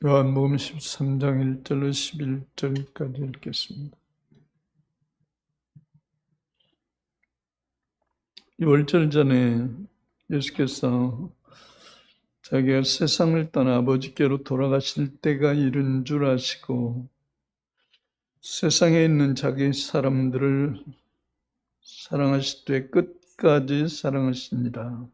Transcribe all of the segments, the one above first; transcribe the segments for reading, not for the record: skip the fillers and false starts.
요한복음 13장 1절로 11절까지 읽겠습니다. 6월 전에 예수께서 자기가 세상을 떠나 아버지께로 돌아가실 때가 이른 줄 아시고 세상에 있는 자기 사람들을 사랑하시되 끝까지 사랑하시니라.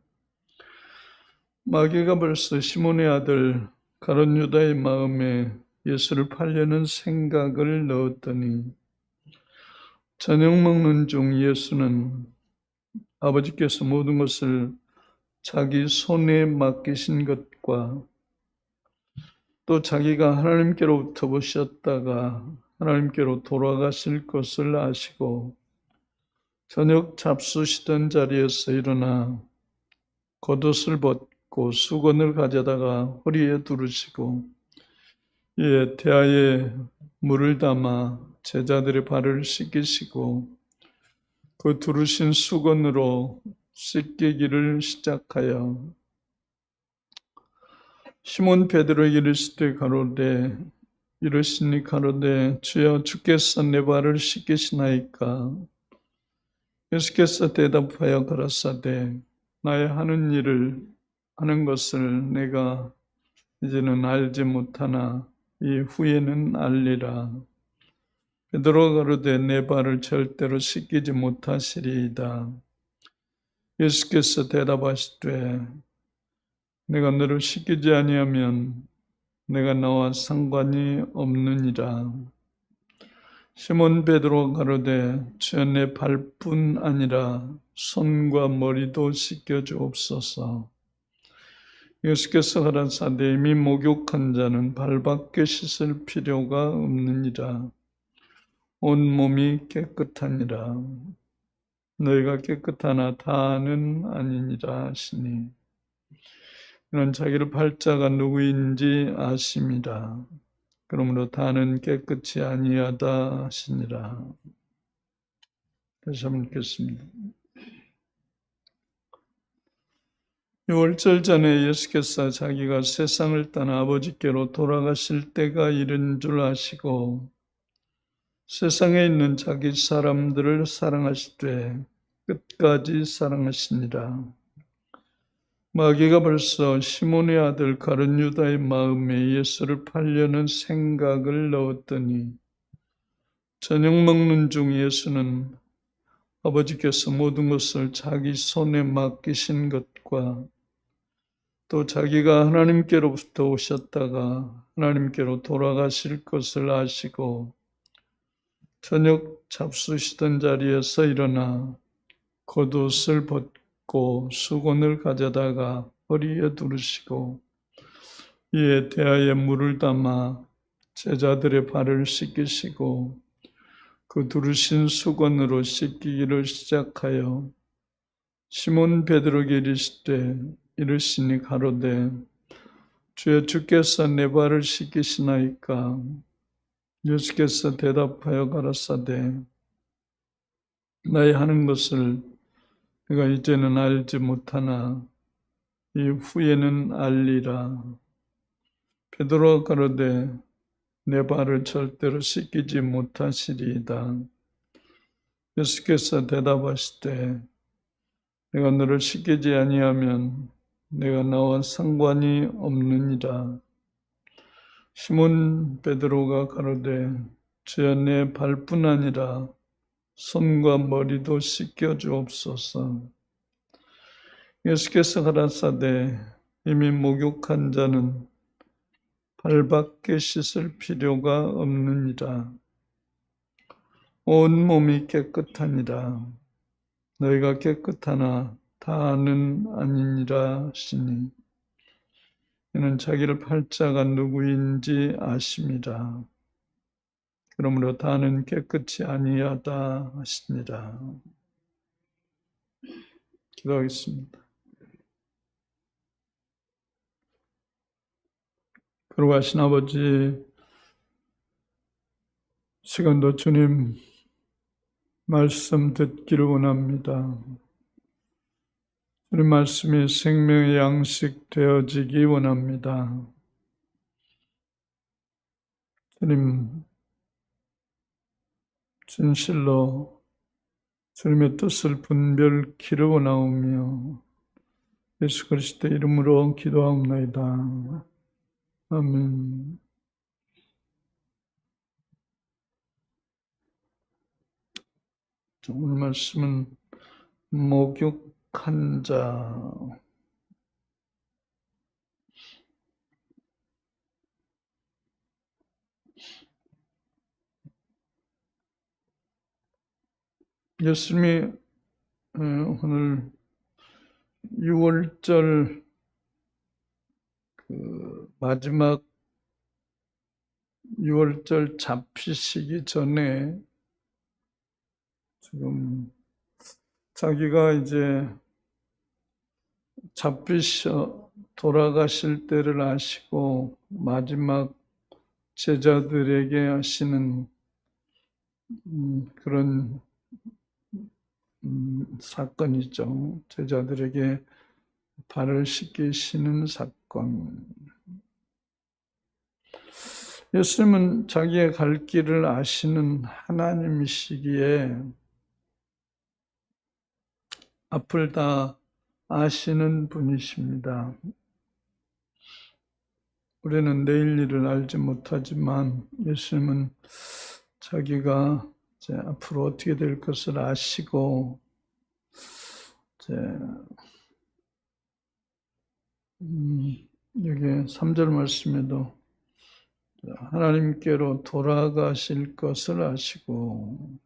마귀가 벌써 시몬의 아들 가룟 유다의 마음에 예수를 팔려는 생각을 넣었더니 저녁 먹는 중 예수는 아버지께서 모든 것을 자기 손에 맡기신 것과 또 자기가 하나님께로부터 오셨다가 하나님께로 돌아가실 것을 아시고 저녁 잡수시던 자리에서 일어나 겉옷을 벗고 수건을 가져다가 허리에 두르시고 이에 대야에 물을 담아 제자들의 발을 씻기시고 그 두르신 수건으로 씻기기를 시작하여 시몬 베드로에게 이르시니 가로되 주여 주께서 내 발을 씻기시나이까. 예수께서 대답하여 가라사대 나의 하는 일을 하는 것을 내가 이제는 알지 못하나 이후에는 알리라. 베드로가 가로되 내 발을 절대로 씻기지 못하시리이다. 예수께서 대답하시되 내가 너를 씻기지 아니하면 내가 너와 상관이 없느니라. 시몬 베드로가 가로되 주여 내 발뿐 아니라 손과 머리도 씻겨주옵소서. 예수께서 가라사대 이미 목욕한 자는 발밖에 씻을 필요가 없느니라. 온몸이 깨끗하니라. 너희가 깨끗하나 다는 아니니라 하시니 이는 자기를 팔 자가 누구인지 아심이라. 그러므로 다는 깨끗이 아니하다 하시니라. 다시 한번 읽겠습니다. 6월 전에 예수께서 자기가 세상을 떠나 아버지께로 돌아가실 때가 이른 줄 아시고 세상에 있는 자기 사람들을 사랑하시되 끝까지 사랑하시니라. 마귀가 벌써 시몬의 아들 가룟 유다의 마음에 예수를 팔려는 생각을 넣었더니 저녁 먹는 중 예수는 아버지께서 모든 것을 자기 손에 맡기신 것과 또 자기가 하나님께로부터 오셨다가 하나님께로 돌아가실 것을 아시고 저녁 잡수시던 자리에서 일어나 겉옷을 벗고 수건을 가져다가 허리에 두르시고 이에 대야에 물을 담아 제자들의 발을 씻기시고 그 두르신 수건으로 씻기기를 시작하여 시몬 베드로에게 이르시니 가로되 주여 주께서 내 발을 씻기시나이까. 예수께서 대답하여 가라사대 나의 하는 것을 내가 이제는 알지 못하나 이후에는 알리라. 베드로가 가로되 내 발을 절대로 씻기지 못하시리이다. 예수께서 대답하시되 내가 너를 씻기지 아니하면 내가 너와 상관이 없느니라. 시몬 베드로가 가로되 주여 내 발뿐 아니라 손과 머리도 씻겨주옵소서. 예수께서 가라사대 이미 목욕한 자는 발밖에 씻을 필요가 없느니라. 온 몸이 깨끗하니라. 너희가 깨끗하나 다는 아니니라 하시니 이는 자기를 팔 자가 누구인지 아심이라. 그러므로 다는 깨끗이 아니하다 하시니라. 기도하겠습니다. 거룩하신 아버지, 시간도 주님 말씀 듣기를 원합니다. 주님 말씀이 생명의 양식 되어지기 원합니다. 주님, 진실로 주님의 뜻을 분별 기르고 나오며 예수 그리스도 이름으로 기도하옵나이다. 아멘. 오늘 말씀은 목욕한 자. 예수님이 오늘 6월절 마지막 6월절 잡히시기 전에 지금 자기가 이제 잡히셔 돌아가실 때를 아시고 마지막 제자들에게 하시는 그런 사건이죠. 제자들에게 발을 씻기시는 사건. 예수님은 자기의 갈 길을 아시는 하나님이시기에 앞을 다 아시는 분이십니다. 우리는 내일 일을 알지 못하지만 예수님은 자기가 이제 앞으로 어떻게 될 것을 아시고 이제 여기 3절 말씀에도 하나님께로 돌아가실 것을 아시고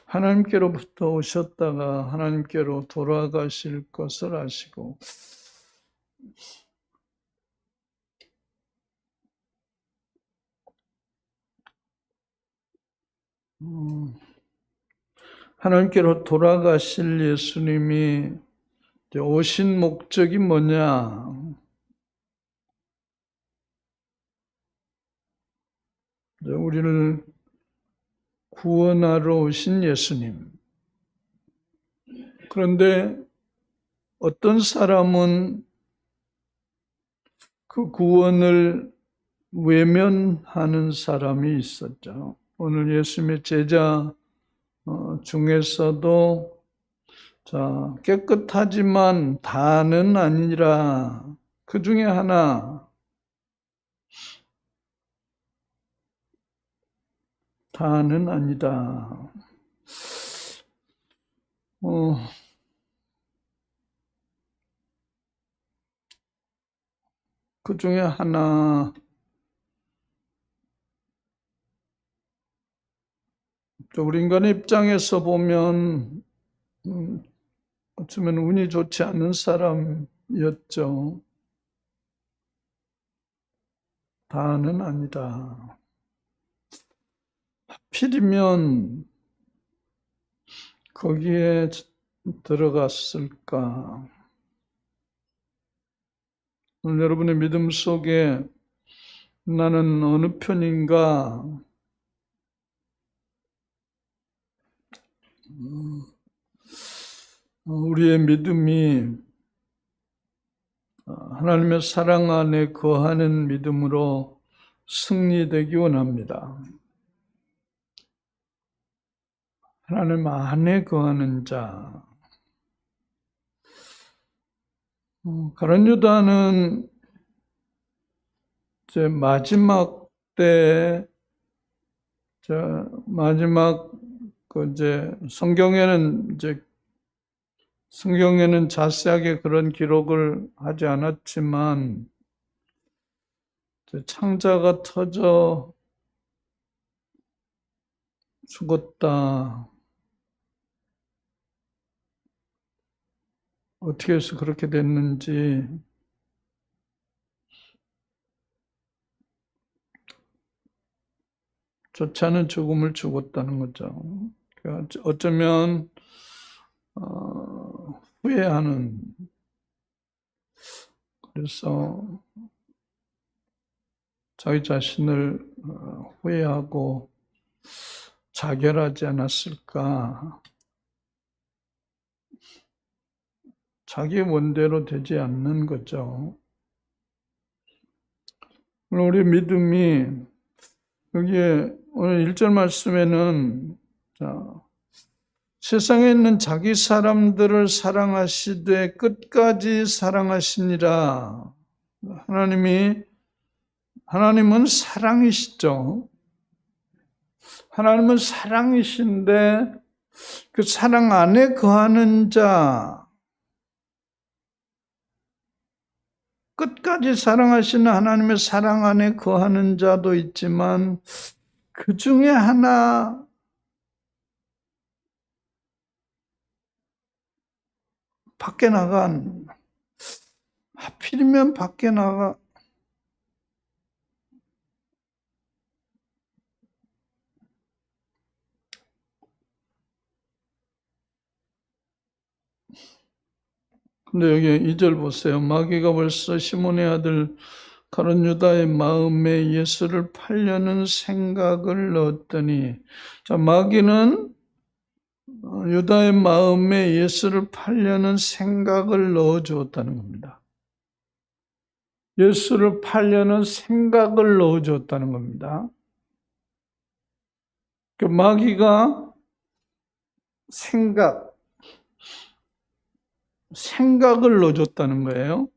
하나님께로부터 오셨다가 하나님께로 돌아가실 것을 아시고 하나님께로 돌아가실 예수님이 오신 목적이 뭐냐? 우리를 구원하러 오신 예수님. 그런데 어떤 사람은 그 구원을 외면하는 사람이 있었죠. 오늘 예수님의 제자 중에서도 자, 깨끗하지만 다는 아니라 그 중에 하나 다는 아니다. 그 중에 하나 우리 인간의 입장에서 보면 어쩌면 운이 좋지 않은 사람이었죠. 다는 아니다. 하필이면 거기에 들어갔을까? 오늘 여러분의 믿음 속에 나는 어느 편인가? 우리의 믿음이 하나님의 사랑 안에 거하는 믿음으로 승리되기 원합니다. 하나님 안에 거하는 자. 가룟 유다는 이제 마지막 때, 마지막 성경에는 자세하게 그런 기록을 하지 않았지만 창자가 터져 죽었다. 어떻게 해서 그렇게 됐는지 좋지 않은 죽음을 죽었다는 거죠. 그러니까 어쩌면 후회하는, 그래서 자기 자신을 후회하고 자결하지 않았을까. 자기 원대로 되지 않는 거죠. 우리 믿음이 여기에 오늘 1절 말씀에는 세상에 있는 자기 사람들을 사랑하시되 끝까지 사랑하시니라. 하나님은 사랑이시죠. 하나님은 사랑이신데 그 사랑 안에 거하는 자, 끝까지 사랑하시는 하나님의 사랑 안에 거하는 자도 있지만 그 중에 하나 밖에 나간, 하필이면 밖에 나가 근데 여기 2절 보세요. 마귀가 벌써 시몬의 아들 가룟 유다의 마음에 예수를 팔려는 생각을 넣었더니, 자, 마귀는 유다의 마음에 예수를 팔려는 생각을 넣어주었다는 겁니다. 예수를 팔려는 생각을 넣어주었다는 겁니다. 그 마귀가 생각을 넣어줬다는 거예요.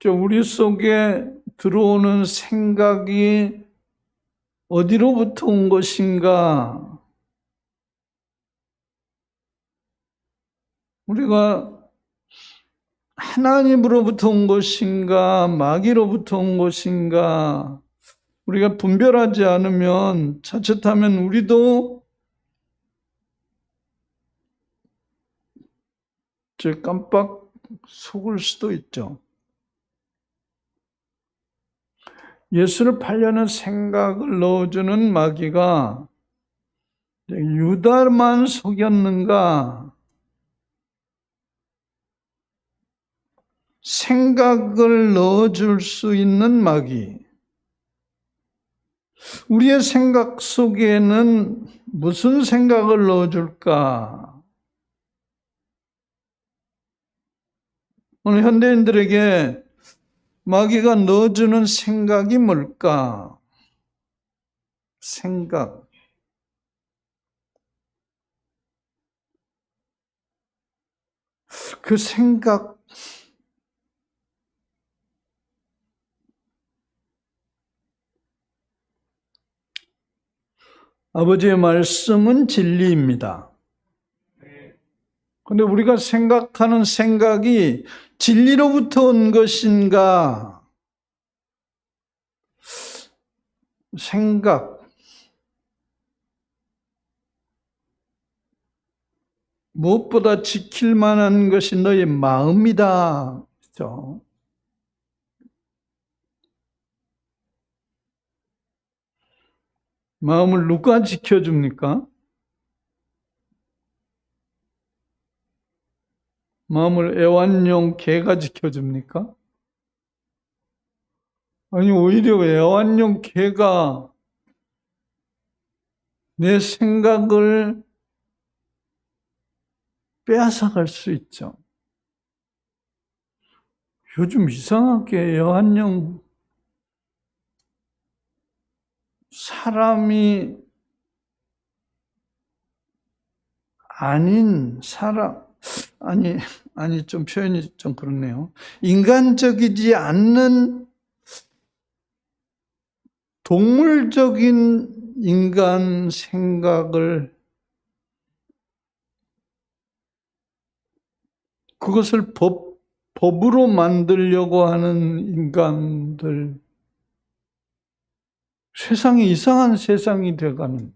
우리 속에 들어오는 생각이 어디로부터 온 것인가? 우리가 하나님으로부터 온 것인가? 마귀로부터 온 것인가? 우리가 분별하지 않으면 자칫하면 우리도 깜빡 속을 수도 있죠. 예수를 팔려는 생각을 넣어주는 마귀가 유다만 속였는가? 생각을 넣어줄 수 있는 마귀. 우리의 생각 속에는 무슨 생각을 넣어줄까? 오늘 현대인들에게 마귀가 넣어주는 생각이 뭘까? 생각. 그 생각. 아버지의 말씀은 진리입니다. 근데 우리가 생각하는 생각이 진리로부터 온 것인가? 생각. 무엇보다 지킬 만한 것이 너의 마음이다. 그렇죠? 마음을 누가 지켜줍니까? 마음을 애완용 개가 지켜줍니까? 아니, 오히려 애완용 개가 내 생각을 빼앗아갈 수 있죠. 요즘 이상하게 애완용 사람이 아닌 사람, 아니, 좀 표현이 좀 그렇네요. 인간적이지 않는 동물적인 인간 생각을, 그것을 법으로 만들려고 하는 인간들, 세상이 이상한 세상이 돼가는.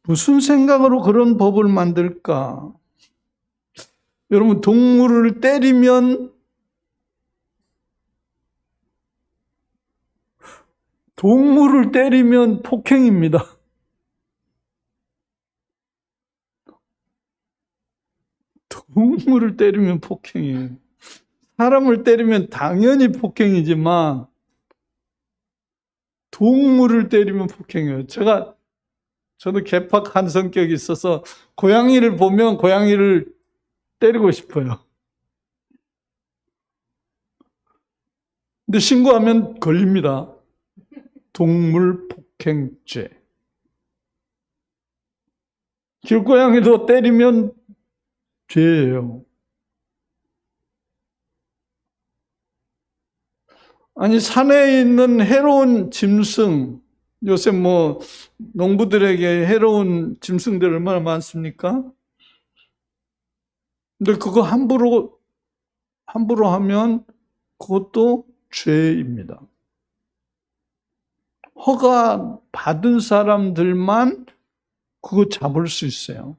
무슨 생각으로 그런 법을 만들까? 여러분, 동물을 때리면 폭행입니다. 동물을 때리면 폭행이에요. 사람을 때리면 당연히 폭행이지만 동물을 때리면 폭행이에요. 저도 개팍한 성격이 있어서 고양이를 보면 고양이를 때리고 싶어요. 근데 신고하면 걸립니다. 동물 폭행죄. 길고양이도 때리면 죄예요. 아니, 산에 있는 해로운 짐승, 요새 뭐 농부들에게 해로운 짐승들 얼마나 많습니까? 근데 그거 함부로 하면 그것도 죄입니다. 허가 받은 사람들만 그거 잡을 수 있어요.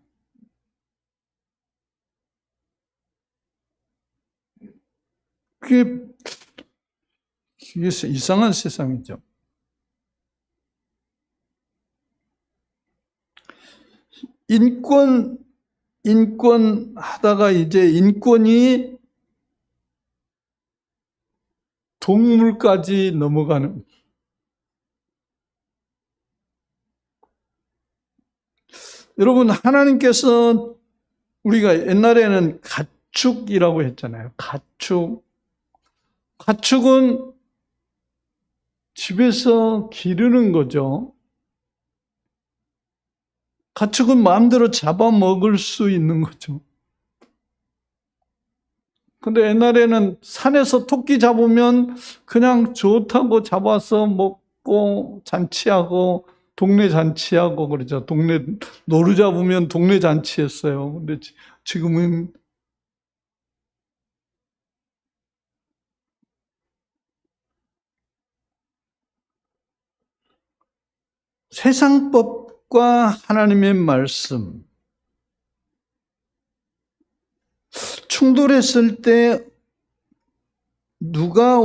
그게 이상한 세상이죠. 인권 하다가 이제 인권이 동물까지 넘어가는. 여러분, 하나님께서 우리가 옛날에는 가축이라고 했잖아요. 가축은 집에서 기르는 거죠. 가축은 마음대로 잡아먹을 수 있는 거죠. 근데 옛날에는 산에서 토끼 잡으면 그냥 좋다고 잡아서 먹고 잔치하고 동네 잔치하고 그러죠. 동네 노루 잡으면 동네 잔치했어요. 근데 지금은 세상법과 하나님의 말씀 충돌했을 때 누가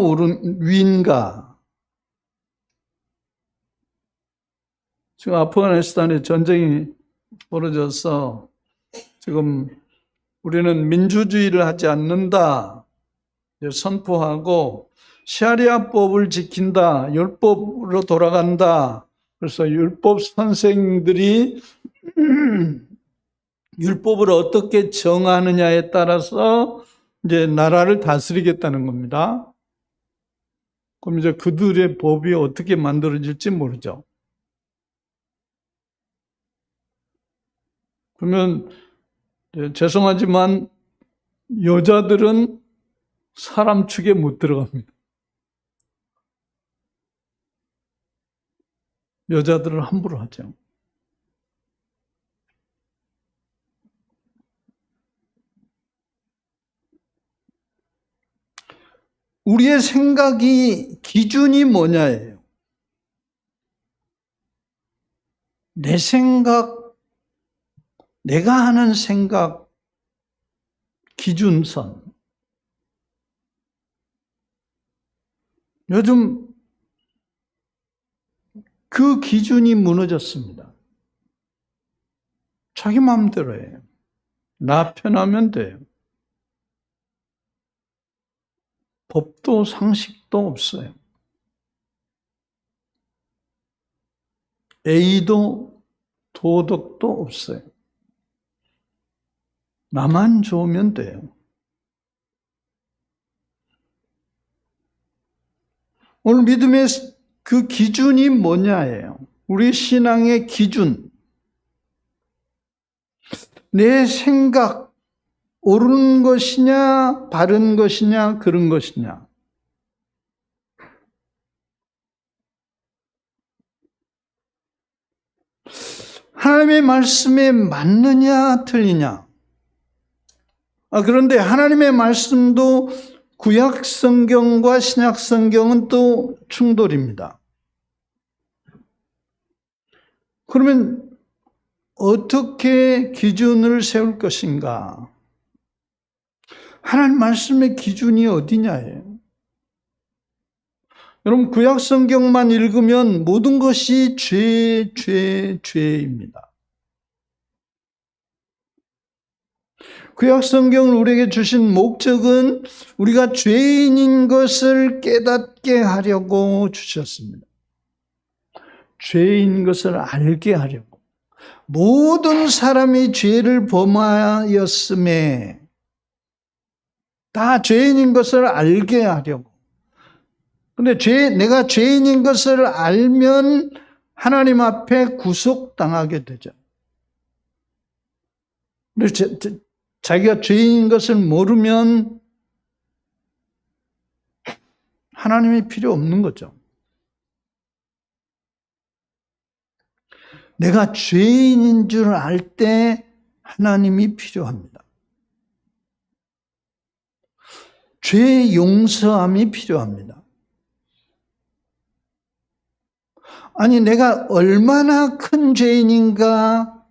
위인가? 지금 아프가니스탄에 전쟁이 벌어져서 지금 우리는 민주주의를 하지 않는다 선포하고 샤리아법을 지킨다, 율법으로 돌아간다. 그래서 율법 선생들이 율법을 어떻게 정하느냐에 따라서 이제 나라를 다스리겠다는 겁니다. 그럼 이제 그들의 법이 어떻게 만들어질지 모르죠. 그러면 죄송하지만 여자들은 사람 축에 못 들어갑니다. 여자들은 함부로 하죠. 우리의 생각이 기준이 뭐냐예요. 내 생각, 내가 하는 생각 기준선. 요즘 그 기준이 무너졌습니다. 자기 마음대로 해요. 나 편하면 돼요. 법도 상식도 없어요. A도 도덕도 없어요. 나만 좋으면 돼요. 오늘 믿음의 그 기준이 뭐냐예요. 우리 신앙의 기준. 내 생각, 옳은 것이냐, 바른 것이냐, 그런 것이냐. 하나님의 말씀에 맞느냐, 틀리냐. 그런데 하나님의 말씀도 구약 성경과 신약 성경은 또 충돌입니다. 그러면 어떻게 기준을 세울 것인가? 하나님 말씀의 기준이 어디냐예요. 여러분, 구약 성경만 읽으면 모든 것이 죄입니다. 구약 성경을 우리에게 주신 목적은 우리가 죄인인 것을 깨닫게 하려고 주셨습니다. 죄인 것을 알게 하려고. 모든 사람이 죄를 범하였음에 다 죄인인 것을 알게 하려고. 근데 내가 죄인인 것을 알면 하나님 앞에 구속당하게 되죠. 근데 자기가 죄인인 것을 모르면 하나님이 필요 없는 거죠. 내가 죄인인 줄 알 때 하나님이 필요합니다. 죄 용서함이 필요합니다. 아니, 내가 얼마나 큰 죄인인가,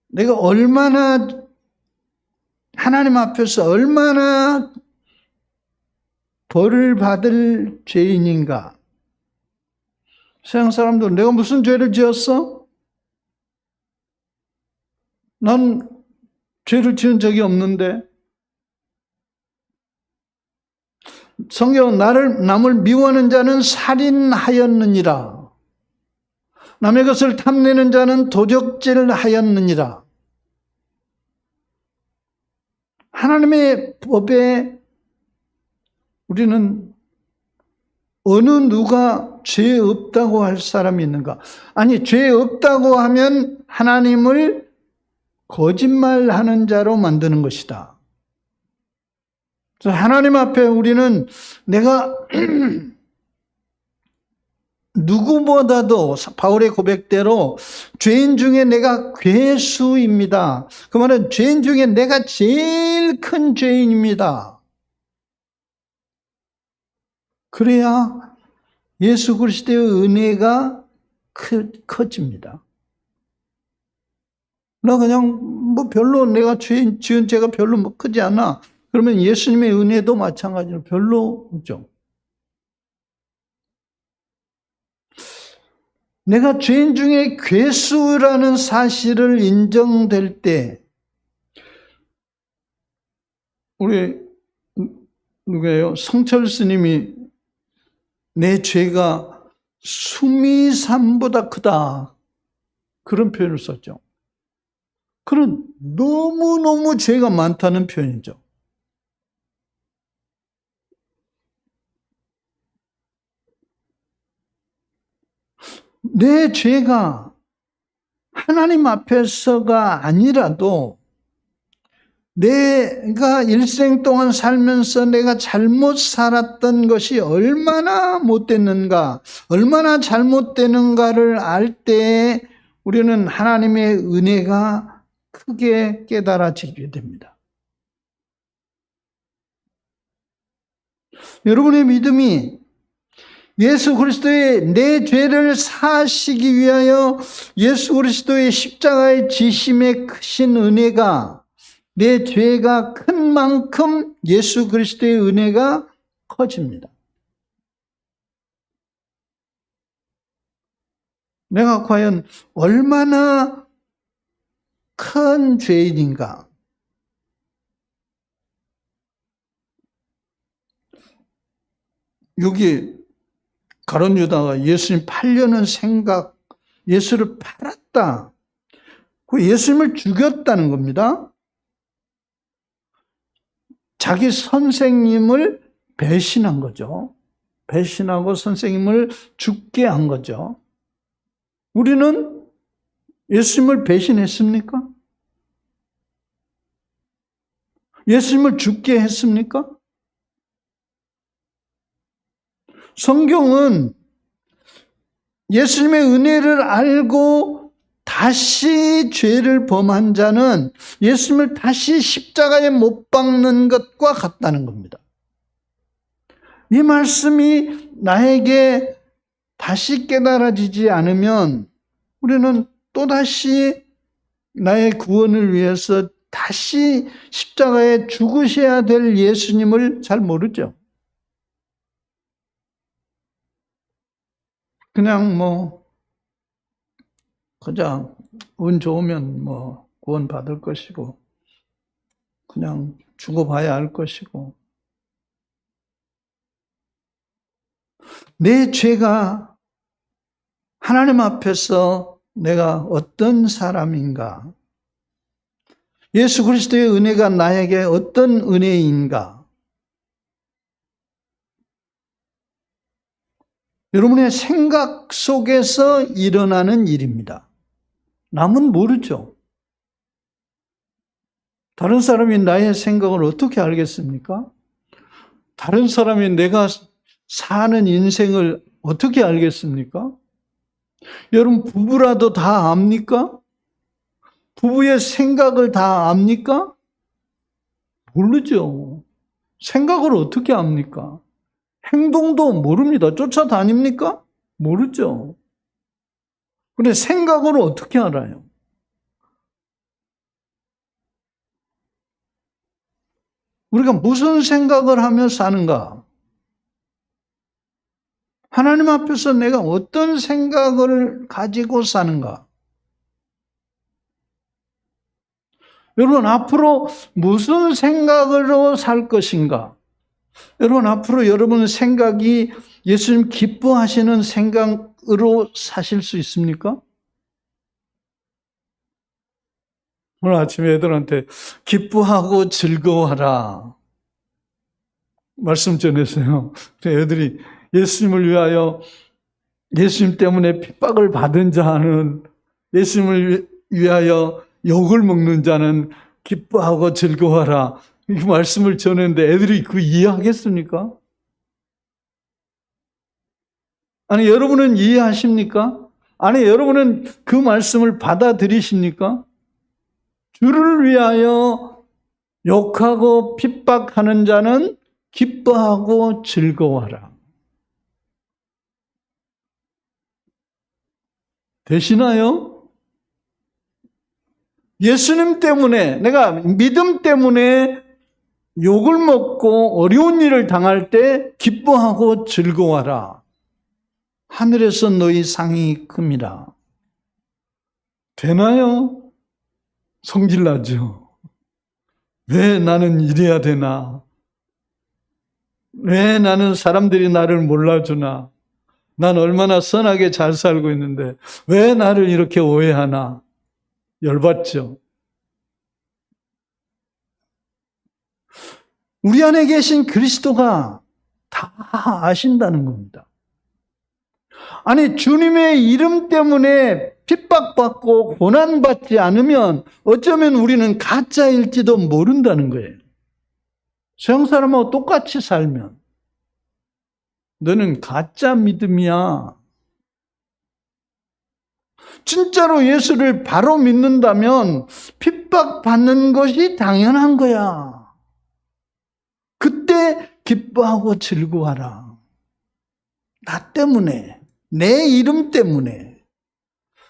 내가 얼마나 하나님 앞에서 얼마나 벌을 받을 죄인인가. 세상 사람들은 내가 무슨 죄를 지었어? 난 죄를 지은 적이 없는데. 성경은 남을 미워하는 자는 살인하였느니라. 남의 것을 탐내는 자는 도적질하였느니라. 하나님의 법에 우리는 어느 누가 죄 없다고 할 사람이 있는가? 아니, 죄 없다고 하면 하나님을 거짓말하는 자로 만드는 것이다. 그래서 하나님 앞에 우리는 내가 누구보다도 바울의 고백대로 죄인 중에 내가 괴수입니다. 그 말은 죄인 중에 내가 제일 큰 죄인입니다. 그래야 예수 그리스도의 은혜가 커집니다. 나 그냥 별로 내가 지은 죄가 별로 크지 않아. 그러면 예수님의 은혜도 마찬가지로 별로죠. 내가 죄인 중에 괴수라는 사실을 인정될 때, 우리 누구예요? 성철 스님이 내 죄가 수미산보다 크다, 그런 표현을 썼죠. 그런 너무너무 죄가 많다는 표현이죠. 내 죄가 하나님 앞에서가 아니라도 내가 일생 동안 살면서 내가 잘못 살았던 것이 얼마나 못됐는가, 얼마나 잘못되는가를 알 때 우리는 하나님의 은혜가 크게 깨달아지게 됩니다. 여러분의 믿음이 예수 그리스도의 내 죄를 사하시기 위하여 예수 그리스도의 십자가의 지심의 크신 은혜가, 내 죄가 큰 만큼 예수 그리스도의 은혜가 커집니다. 내가 과연 얼마나 큰 죄인인가? 여기 가룟 유다가 예수님 팔려는 생각, 예수를 팔았다. 그 예수님을 죽였다는 겁니다. 자기 선생님을 배신한 거죠. 배신하고 선생님을 죽게 한 거죠. 우리는 예수님을 배신했습니까? 예수님을 죽게 했습니까? 성경은 예수님의 은혜를 알고 다시 죄를 범한 자는 예수님을 다시 십자가에 못 박는 것과 같다는 겁니다. 이 말씀이 나에게 다시 깨달아지지 않으면 우리는 또다시 나의 구원을 위해서 다시 십자가에 죽으셔야 될 예수님을 잘 모르죠. 그냥 그냥 운 좋으면 구원 받을 것이고, 그냥 죽어봐야 할 것이고, 내 죄가 하나님 앞에서 내가 어떤 사람인가, 예수 그리스도의 은혜가 나에게 어떤 은혜인가, 여러분의 생각 속에서 일어나는 일입니다. 남은 모르죠. 다른 사람이 나의 생각을 어떻게 알겠습니까? 다른 사람이 내가 사는 인생을 어떻게 알겠습니까? 여러분, 부부라도 다 압니까? 부부의 생각을 다 압니까? 모르죠. 생각을 어떻게 압니까? 행동도 모릅니다. 쫓아다닙니까? 모르죠. 그런데 생각을 어떻게 알아요? 우리가 무슨 생각을 하며 사는가? 하나님 앞에서 내가 어떤 생각을 가지고 사는가? 여러분, 앞으로 무슨 생각으로 살 것인가? 여러분, 앞으로 여러분 생각이 예수님 기뻐하시는 생각으로 사실 수 있습니까? 오늘 아침에 애들한테 기뻐하고 즐거워하라 말씀 전했어요. 애들이 예수님을 위하여, 예수님 때문에 핍박을 받은 자는, 예수님을 위하여 욕을 먹는 자는 기뻐하고 즐거워하라, 이 말씀을 전했는데 애들이 그 이해하겠습니까? 아니, 여러분은 이해하십니까? 아니, 여러분은 그 말씀을 받아들이십니까? 주를 위하여 욕하고 핍박하는 자는 기뻐하고 즐거워하라. 되시나요? 예수님 때문에, 내가 믿음 때문에 욕을 먹고 어려운 일을 당할 때 기뻐하고 즐거워하라. 하늘에서 너희 상이 큽니다. 되나요? 성질나죠. 왜 나는 이래야 되나? 왜 나는 사람들이 나를 몰라주나? 난 얼마나 선하게 잘 살고 있는데 왜 나를 이렇게 오해하나? 열받죠. 우리 안에 계신 그리스도가 다 아신다는 겁니다. 아니, 주님의 이름 때문에 핍박받고 고난받지 않으면 어쩌면 우리는 가짜일지도 모른다는 거예요. 서양 사람하고 똑같이 살면 너는 가짜 믿음이야. 진짜로 예수를 바로 믿는다면 핍박받는 것이 당연한 거야. 그때 기뻐하고 즐거워하라. 나 때문에, 내 이름 때문에,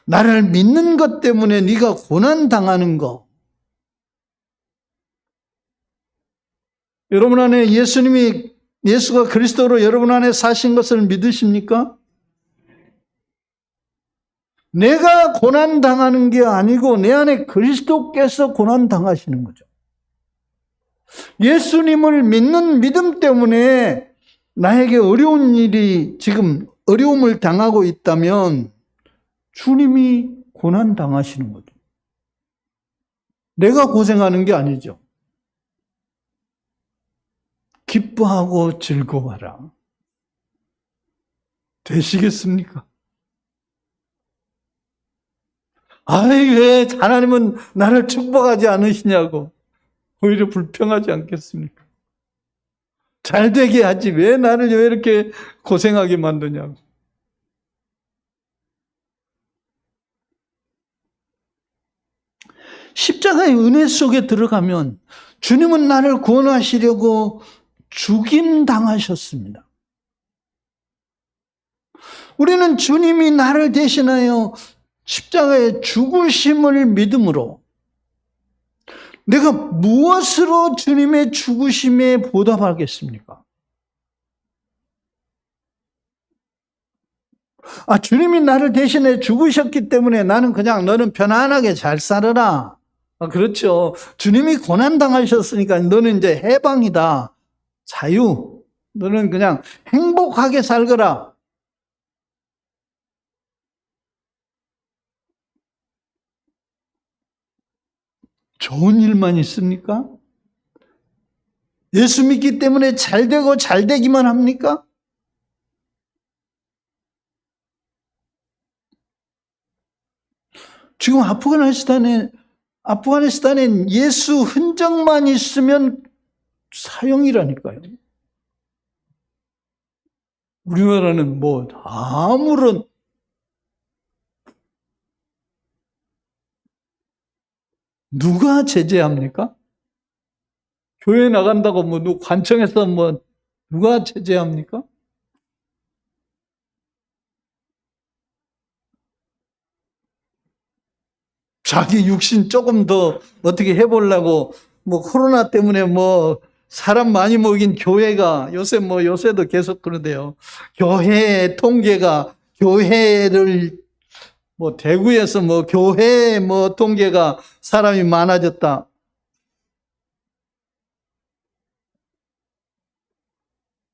나를 믿는 것 때문에 네가 고난당하는 거. 여러분 안에 예수가 그리스도로 여러분 안에 사신 것을 믿으십니까? 내가 고난당하는 게 아니고 내 안에 그리스도께서 고난당하시는 거죠. 예수님을 믿는 믿음 때문에 나에게 어려운 일이 지금 어려움을 당하고 있다면 주님이 고난당하시는 거죠. 내가 고생하는 게 아니죠. 기뻐하고 즐거워하라. 되시겠습니까? 아이, 왜 하나님은 나를 축복하지 않으시냐고. 오히려 불평하지 않겠습니까? 잘 되게 하지 왜 나를 왜 이렇게 고생하게 만드냐고. 십자가의 은혜 속에 들어가면 주님은 나를 구원하시려고 죽임당하셨습니다. 우리는 주님이 나를 대신하여 십자가의 죽으심을 믿음으로 내가 무엇으로 주님의 죽으심에 보답하겠습니까? 주님이 나를 대신해 죽으셨기 때문에 나는 그냥 너는 편안하게 잘 살아라. 그렇죠. 주님이 고난당하셨으니까 너는 이제 해방이다. 자유. 너는 그냥 행복하게 살거라. 좋은 일만 있습니까? 예수 믿기 때문에 잘 되고 잘 되기만 합니까? 지금 아프가니스탄엔 예수 흔적만 있으면 사형이라니까요. 우리나라는 뭐 아무런 누가 제재합니까? 교회 나간다고 뭐 관청에서 뭐 누가 제재합니까? 자기 육신 조금 더 어떻게 해보려고 뭐 코로나 때문에 뭐 사람 많이 모이긴 교회가 요새도 계속 그러대요. 교회 통계가 교회를 뭐 대구에서 뭐 교회 뭐 통계가 사람이 많아졌다.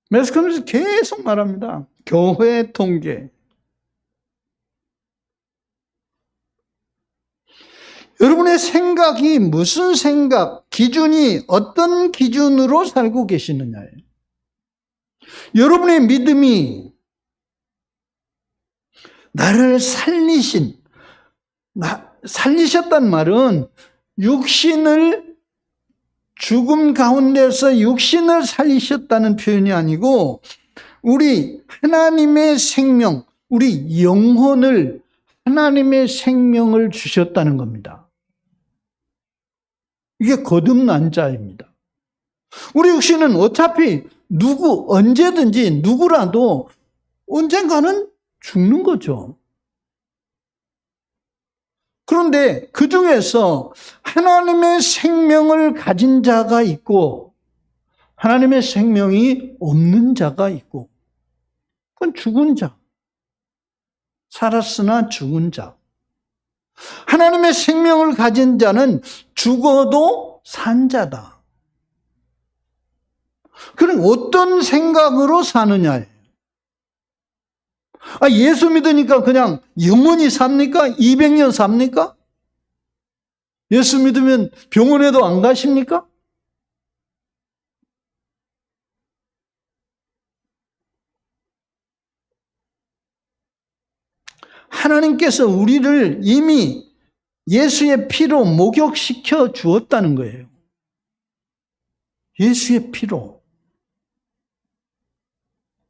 매스컴에서 계속 말합니다. 교회 통계. 여러분의 생각이 무슨 생각, 기준이 어떤 기준으로 살고 계시느냐예요. 여러분의 믿음이 나를 살리셨단 말은 죽음 가운데서 육신을 살리셨다는 표현이 아니고 우리 하나님의 생명, 우리 영혼을 하나님의 생명을 주셨다는 겁니다. 이게 거듭난 자입니다. 우리 육신은 어차피 언제든지 누구라도 언젠가는 죽는 거죠. 그런데 그 중에서 하나님의 생명을 가진 자가 있고 하나님의 생명이 없는 자가 있고 그건 죽은 자. 살았으나 죽은 자. 하나님의 생명을 가진 자는 죽어도 산 자다. 그럼 어떤 생각으로 사느냐예요. 예수 믿으니까 그냥 영원히 삽니까? 200년 삽니까? 예수 믿으면 병원에도 안 가십니까? 하나님께서 우리를 이미 예수의 피로 목욕시켜 주었다는 거예요. 예수의 피로.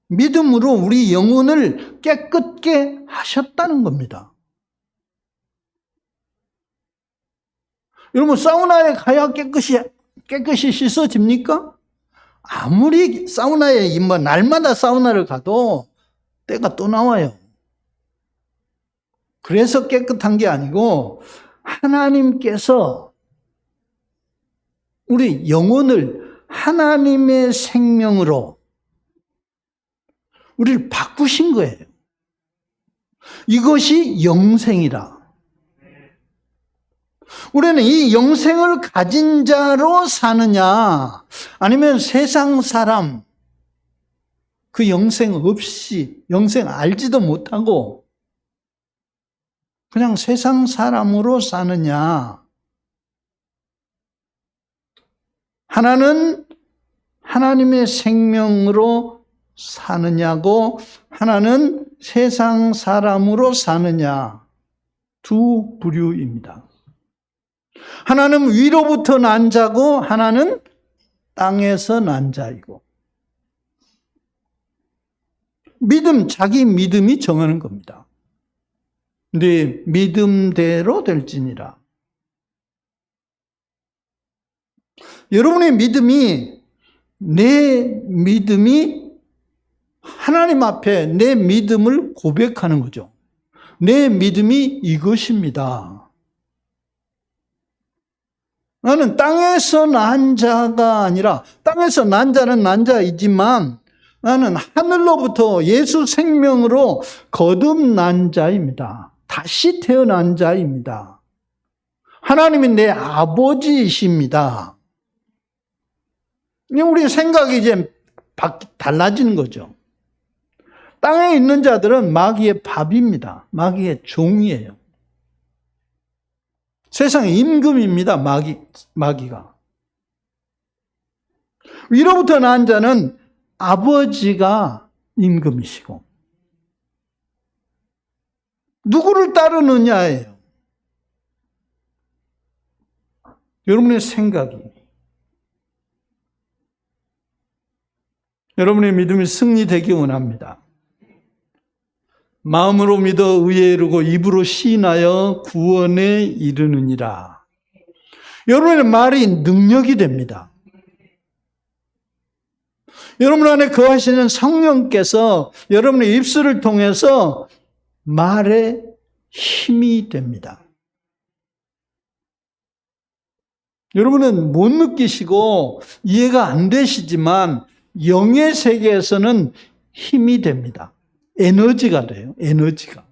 믿음으로 우리 영혼을 깨끗게 하셨다는 겁니다. 여러분, 사우나에 가야 깨끗이 씻어집니까? 아무리 사우나에 날마다 사우나를 가도 때가 또 나와요. 그래서 깨끗한 게 아니고 하나님께서 우리 영혼을 하나님의 생명으로 우리를 바꾸신 거예요. 이것이 영생이라. 우리는 이 영생을 가진 자로 사느냐 아니면 세상 사람 그 영생 없이 영생 알지도 못하고 그냥 세상 사람으로 사느냐. 하나는 하나님의 생명으로 사느냐고 하나는 세상 사람으로 사느냐. 두 부류입니다. 하나는 위로부터 난 자고 하나는 땅에서 난 자이고. 자기 믿음이 정하는 겁니다. 네 믿음대로 될지니라. 여러분의 믿음이 내 믿음이 하나님 앞에 내 믿음을 고백하는 거죠. 내 믿음이 이것입니다. 나는 땅에서 난 자가 아니라 땅에서 난 자는 난 자이지만 나는 하늘로부터 예수 생명으로 거듭난 자입니다. 다시 태어난 자입니다. 하나님이 내 아버지이십니다. 우리 생각이 이제 달라지는 거죠. 땅에 있는 자들은 마귀의 밥입니다. 마귀의 종이에요. 세상의 임금입니다. 마귀가. 위로부터 난 자는 아버지가 임금이시고 누구를 따르느냐예요. 여러분의 생각이, 여러분의 믿음이 승리되기 원합니다. 마음으로 믿어 의에 이르고 입으로 시인하여 구원에 이르느니라. 여러분의 말이 능력이 됩니다. 여러분 안에 거하시는 성령께서 여러분의 입술을 통해서 말에 힘이 됩니다. 여러분은 못 느끼시고 이해가 안 되시지만 영의 세계에서는 힘이 됩니다. 에너지가 돼요. 에너지가.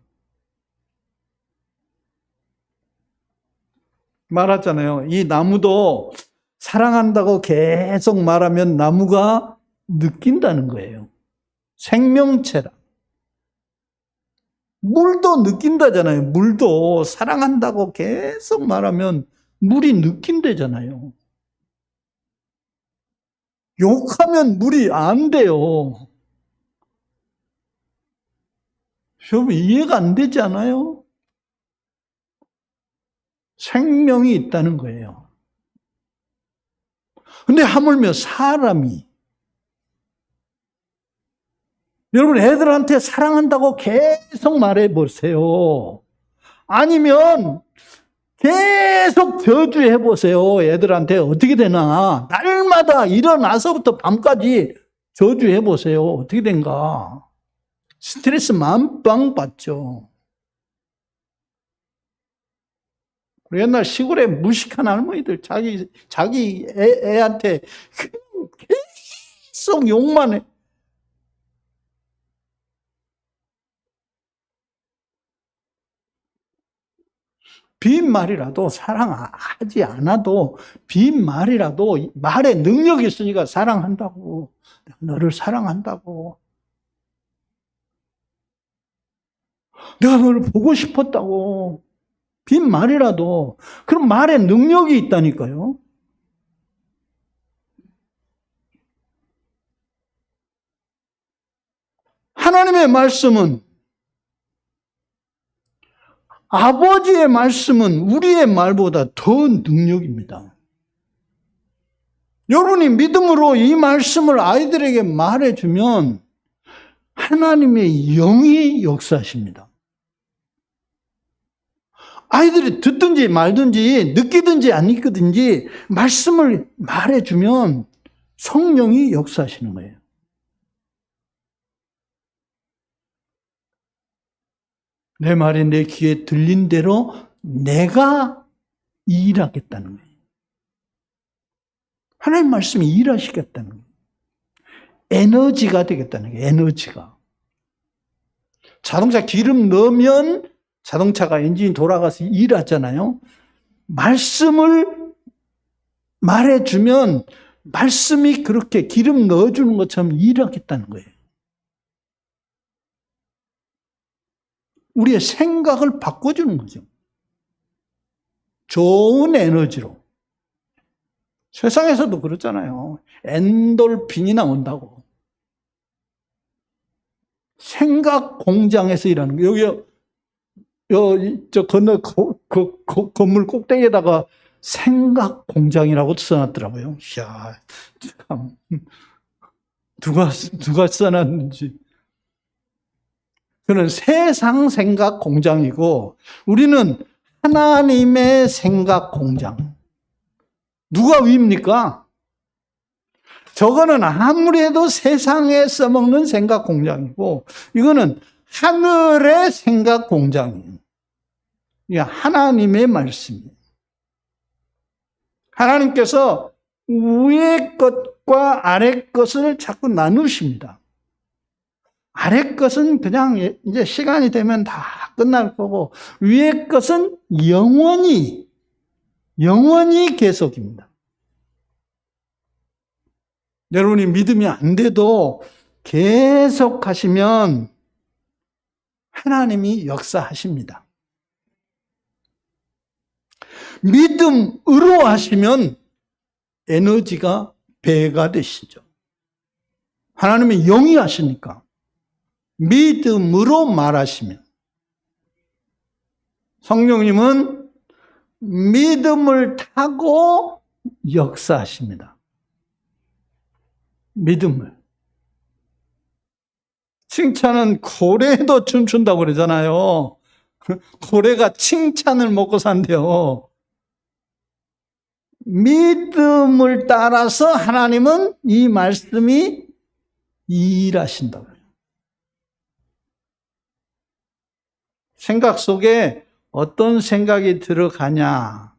말하잖아요. 이 나무도 사랑한다고 계속 말하면 나무가 느낀다는 거예요. 생명체라. 물도 느낀다잖아요. 물도 사랑한다고 계속 말하면 물이 느낀대잖아요. 욕하면 물이 안 돼요. 여러분 이해가 안 되지 않아요? 생명이 있다는 거예요. 근데 하물며 사람이, 여러분 애들한테 사랑한다고 계속 말해보세요. 아니면 계속 저주해보세요. 애들한테 어떻게 되나. 날마다 일어나서부터 밤까지 저주해보세요. 어떻게 된가. 스트레스 만빵 받죠. 옛날 시골에 무식한 할머니들 자기 애한테 계속 욕만 해. 빈말이라도 사랑하지 않아도 빈말이라도 말에 능력이 있으니까 사랑한다고. 너를 사랑한다고. 내가 너를 보고 싶었다고. 빈말이라도. 그럼 말에 능력이 있다니까요. 하나님의 말씀은, 아버지의 말씀은 우리의 말보다 더 능력입니다. 여러분이 믿음으로 이 말씀을 아이들에게 말해주면 하나님의 영이 역사하십니다. 아이들이 듣든지 말든지 느끼든지 안 느끼든지 말씀을 말해주면 성령이 역사하시는 거예요. 내 말이 내 귀에 들린 대로 내가 일하겠다는 거예요. 하나님 말씀이 일하시겠다는 거예요. 에너지가 되겠다는 거예요. 에너지가. 자동차 기름 넣으면 자동차가 엔진이 돌아가서 일하잖아요. 말씀을 말해주면 말씀이 그렇게 기름 넣어주는 것처럼 일하겠다는 거예요. 우리의 생각을 바꿔주는 거죠. 좋은 에너지로. 세상에서도 그렇잖아요. 엔돌핀이 나온다고. 생각 공장에서 일하는 거예요. 저 건너 건물 꼭대기에다가 생각 공장이라고 써놨더라고요. 이야, 참. 누가 써놨는지. 그는 세상 생각 공장이고 우리는 하나님의 생각 공장. 누가 위입니까? 저거는 아무리 해도 세상에 써먹는 생각 공장이고 이거는 하늘의 생각 공장이에요. 이게 하나님의 말씀이에요. 하나님께서 위의 것과 아래 것을 자꾸 나누십니다. 아래 것은 그냥 이제 시간이 되면 다 끝날 거고 위의 것은 영원히 계속입니다. 여러분이 믿음이 안 돼도 계속 하시면 하나님이 역사하십니다. 믿음으로 하시면 에너지가 배가 되시죠. 하나님이 영이 하시니까 믿음으로 말하시면 성령님은 믿음을 타고 역사하십니다. 믿음을. 칭찬은 고래도 춤춘다고 그러잖아요. 고래가 칭찬을 먹고 산대요. 믿음을 따라서 하나님은 이 말씀이 일하신다고요. 생각 속에 어떤 생각이 들어가냐?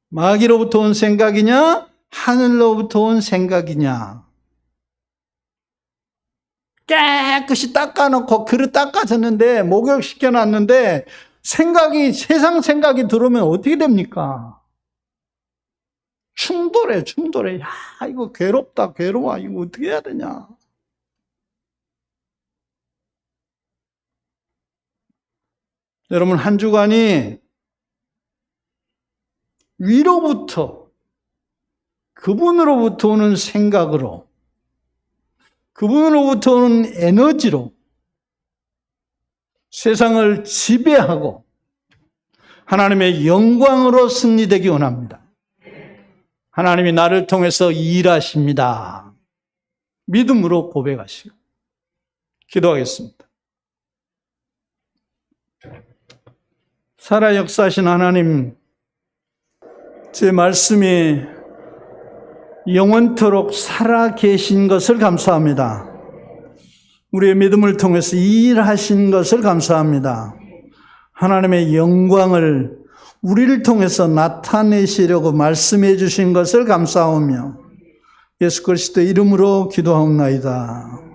마귀로부터 온 생각이냐? 하늘로부터 온 생각이냐? 깨끗이 닦아놓고 그릇 닦아졌는데 목욕시켜놨는데 세상 생각이 들어오면 어떻게 됩니까? 충돌해. 야, 이거 괴롭다, 괴로워. 이거 어떻게 해야 되냐? 여러분, 한 주간이 위로부터, 그분으로부터 오는 생각으로, 그분으로부터 오는 에너지로 세상을 지배하고 하나님의 영광으로 승리되기 원합니다. 하나님이 나를 통해서 일하십니다. 믿음으로 고백하시고 기도하겠습니다. 살아 역사하신 하나님, 제 말씀이 영원토록 살아 계신 것을 감사합니다. 우리의 믿음을 통해서 일하신 것을 감사합니다. 하나님의 영광을 우리를 통해서 나타내시려고 말씀해 주신 것을 감사하며 예수 그리스도 이름으로 기도하옵나이다.